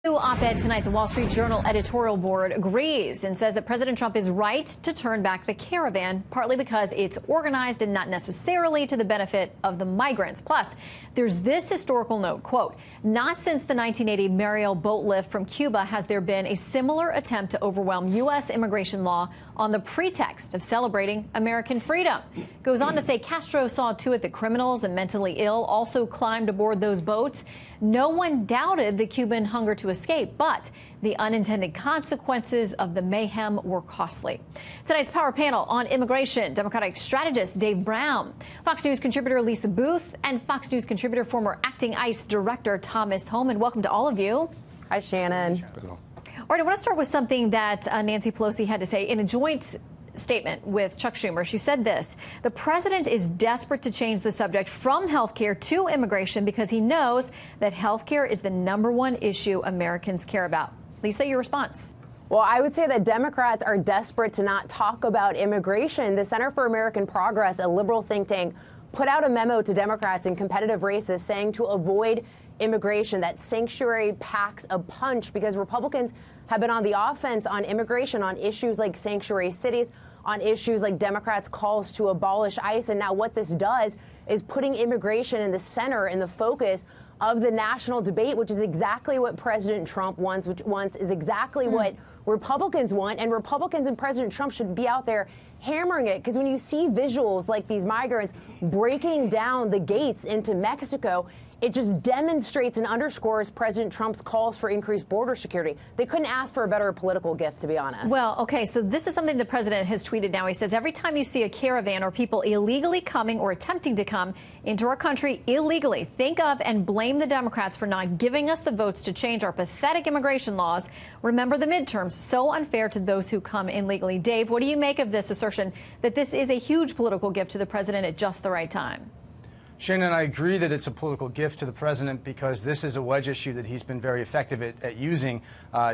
New op-ed tonight, the Wall Street Journal editorial board agrees and says that President Trump is right to turn back the Caravan, partly because it's organized and not necessarily to the benefit of the migrants. Plus, there's this historical note, quote, not since the 1980 Mariel Boatlift from Cuba has there been a similar attempt to overwhelm U.S. immigration law on the pretext of celebrating American freedom. Goes on to say Castro saw to it that criminals and mentally ill also climbed aboard those boats. No one doubted the Cuban hunger to escape, but the unintended consequences of the mayhem were costly. Tonight's Power Panel on immigration, Democratic strategist Dave Brown, Fox News contributor Lisa Booth, and Fox News contributor former acting ICE director Thomas Homan. Welcome to all of you. Hi, Shannon. All right, I want to start with something that Nancy Pelosi had to say in a joint statement with Chuck Schumer. She said this: the president is desperate to change the subject from health care to immigration because he knows that health care is the #1 issue Americans care about. Lisa, your response? Well, I would say that Democrats are desperate to not talk about immigration. The Center for American Progress, a liberal think tank, put out a memo to Democrats in competitive races saying to avoid immigration, that sanctuary packs a punch, because Republicans have been on the offense on immigration, on issues like sanctuary cities, on issues like Democrats' calls to abolish ICE. And now what this does is putting immigration in the center, in the focus of the national debate, which is exactly what President Trump wants, is exactly what Republicans want. And Republicans and President Trump should be out there hammering it, because when you see visuals like these migrants breaking down the gates into Mexico, it just demonstrates and underscores President Trump's calls for increased border security. They couldn't ask for a better political gift, to be honest. Well, okay, so this is something the president has tweeted now. He says every time you see a caravan or people illegally coming or attempting to come into our country illegally, think of and blame the Democrats for not giving us the votes to change our pathetic immigration laws. Remember the midterms, so unfair to those who come illegally. Dave, what do you make of this assertion that this is a huge political gift to the president at just the right time? Shannon, I agree that it's a political gift to the president because this is a wedge issue that he's been very effective at using,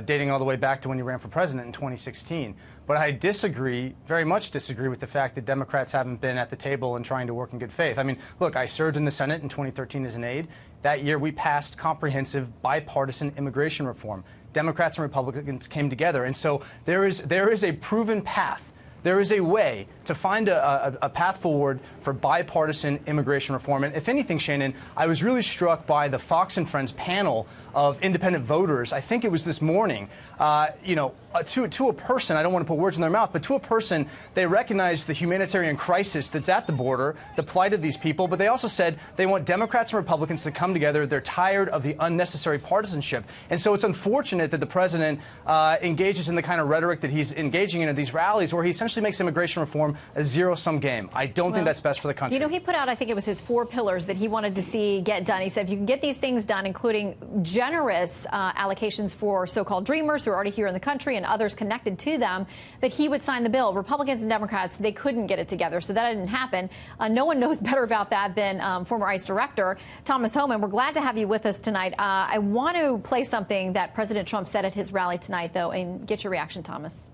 dating all the way back to when he ran for president in 2016. But I disagree, very much disagree with the fact that Democrats haven't been at the table and trying to work in good faith. I mean, look, I served in the Senate in 2013 as an aide. That year we passed comprehensive bipartisan immigration reform. Democrats and Republicans came together. And so there is a proven path. There is a way to find a path forward for bipartisan immigration reform. And if anything, Shannon, I was really struck by the Fox and Friends panel of independent voters. I think it was this morning, to a person, I don't want to put words in their mouth, but to a person, they recognized the humanitarian crisis that's at the border, the plight of these people, but they also said they want Democrats and Republicans to come together. They're tired of the unnecessary partisanship. And so it's unfortunate that the president engages in the kind of rhetoric that he's engaging in at these rallies, where he essentially makes immigration reform a zero-sum game. I don't think that's best for the country. You know, he put out, I think it was his 4 pillars that he wanted to see get done. He said if you can get these things done, including generous allocations for so-called dreamers who are already here in the country and others connected to them, that he would sign the bill. Republicans and Democrats, they couldn't get it together, so that didn't happen. No one knows better about that than former ICE director Thomas Homan. We're glad to have you with us tonight. I want to play something that President Trump said at his rally tonight, though, and get your reaction, Thomas.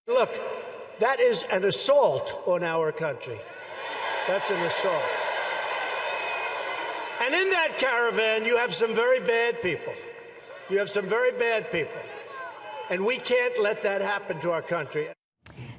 Look, that is an assault on our country. That's an assault. And in that caravan, you have some very bad people. You have some very bad people. And we can't let that happen to our country.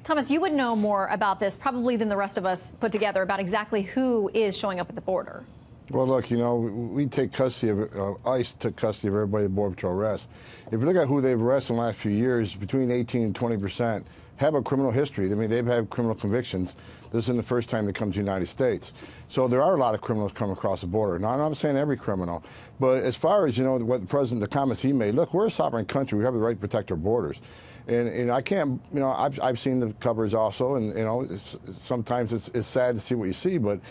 Thomas, you would know more about this probably than the rest of us put together about exactly who is showing up at the border. Well, look, you know, we take custody of, ICE took custody of everybody at Border Patrol arrests. If you look at who they've arrested in the last few years, between 18 and 20% have a criminal history. I mean, they've had criminal convictions. This isn't the first time they come to the United States. So there are a lot of criminals coming across the border. Now, I'm not saying every criminal, but as far as, you know, what the president, the comments he made, look, we're a sovereign country. We have the right to protect our borders. And I can't, you know, I've seen the covers also, and, you know, sometimes it's sad to see what you see, but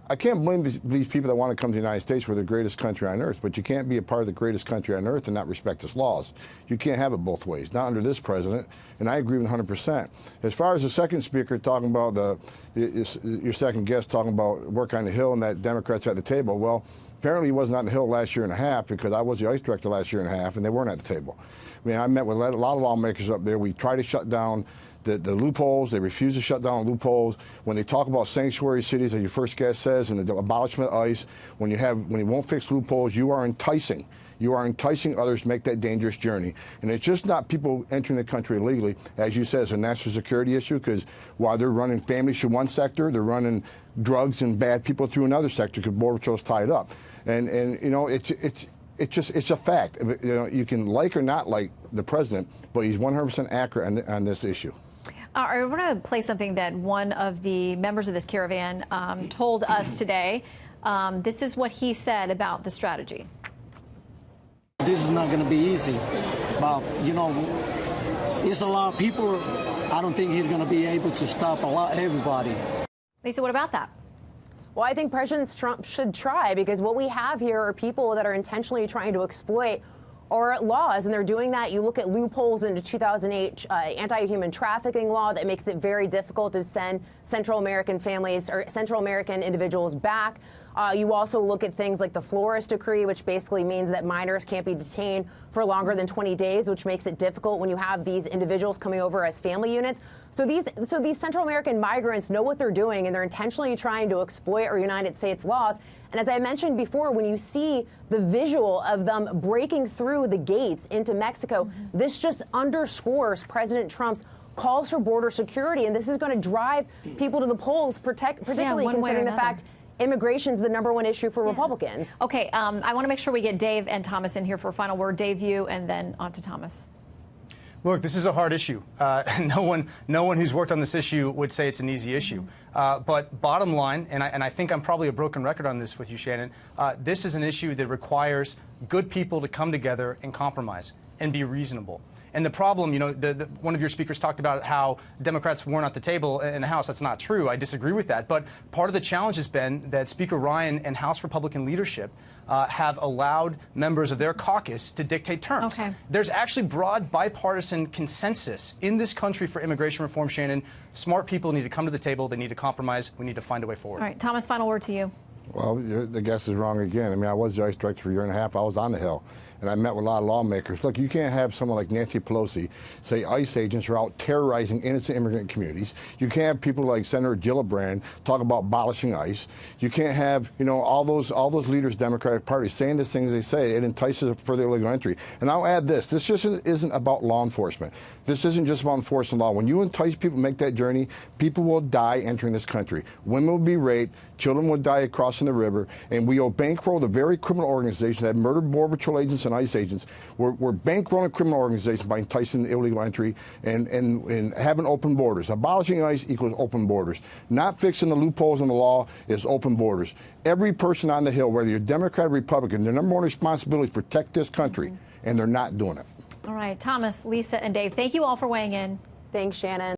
I can't blame these people that want to come to the United States. We're the greatest country on earth, but you can't be a part of the greatest country on earth and not respect its laws. You can't have it both ways, not under this president, and I agree with 100%. As far as the second speaker talking about your second guest talking about work on the Hill and that Democrats at the table, well, apparently he wasn't on the Hill last year and a half, because I was the ICE director last year and a half, and they weren't at the table. I mean, I met with a lot of lawmakers up there. We tried to shut down the loopholes. They refuse to shut down loopholes. When they talk about sanctuary cities, as your first guest says, and the abolishment of ICE, when you won't fix loopholes, you are enticing. you are enticing others to make that dangerous journey. And it's just not people entering the country illegally. As you said, it's a national security issue, because while they're running families through one sector, they're running drugs and bad people through another sector, because Border Patrol's tied up. And you know, it's a fact. You know, you can like or not like the president, but he's 100% accurate on this issue. I want to play something that one of the members of this caravan told us today. This is what he said about the strategy. This is not going to be easy, but, you know, it's a lot of people. I don't think he's going to be able to stop everybody. Lisa, what about that? Well, I think President Trump should try, because what we have here are people that are intentionally trying to exploit our laws, and they're doing that. You look at loopholes in the 2008 anti-human trafficking law that makes it very difficult to send Central American families or Central American individuals back. You also look at things like the Flores Decree, which basically means that minors can't be detained for longer than 20 days, which makes it difficult when you have these individuals coming over as family units. So these Central American migrants know what they're doing, and they're intentionally trying to exploit our United States laws. And as I mentioned before, when you see the visual of them breaking through the gates into Mexico, this just underscores President Trump's calls for border security. And this is going to drive people to the polls, particularly considering the fact immigration is the #1 issue for Republicans. Okay, I want to make sure we get Dave and Thomas in here for a final word. Dave, you, and then on to Thomas. Look, this is a hard issue. No one who's worked on this issue would say it's an easy issue. But bottom line, and I think I'm probably a broken record on this with you, Shannon, this is an issue that requires good people to come together and compromise and be reasonable. And the problem, you know, one of your speakers talked about how Democrats weren't at the table in the House. That's not true. I disagree with that. But part of the challenge has been that Speaker Ryan and House Republican leadership have allowed members of their caucus to dictate terms. Okay. There's actually broad bipartisan consensus in this country for immigration reform, Shannon. Smart people need to come to the table. They need to compromise. We need to find a way forward. All right, Thomas, final word to you. Well, the guess is wrong again. I mean, I was the ICE director for a year and a half. I was on the Hill, and I met with a lot of lawmakers. Look, you can't have someone like Nancy Pelosi say ICE agents are out terrorizing innocent immigrant communities. You can't have people like Senator Gillibrand talk about abolishing ICE. You can't have, you know, all those leaders of the Democratic Party saying the things they say. It entices further illegal entry. And I'll add this. This just isn't about law enforcement. This isn't just about enforcing law. When you entice people to make that journey, people will die entering this country. Women will be raped. Children will die crossing the river. And we will bankroll the very criminal organizations that murdered Border Patrol agents and ICE agents. We're bankrolling criminal organizations by enticing illegal entry and having open borders. Abolishing ICE equals open borders. Not fixing the loopholes in the law is open borders. Every person on the Hill, whether you're Democrat or Republican, their #1 responsibility is protect this country, and they're not doing it. All right, Thomas, Lisa, and Dave, thank you all for weighing in. Thanks, Shannon.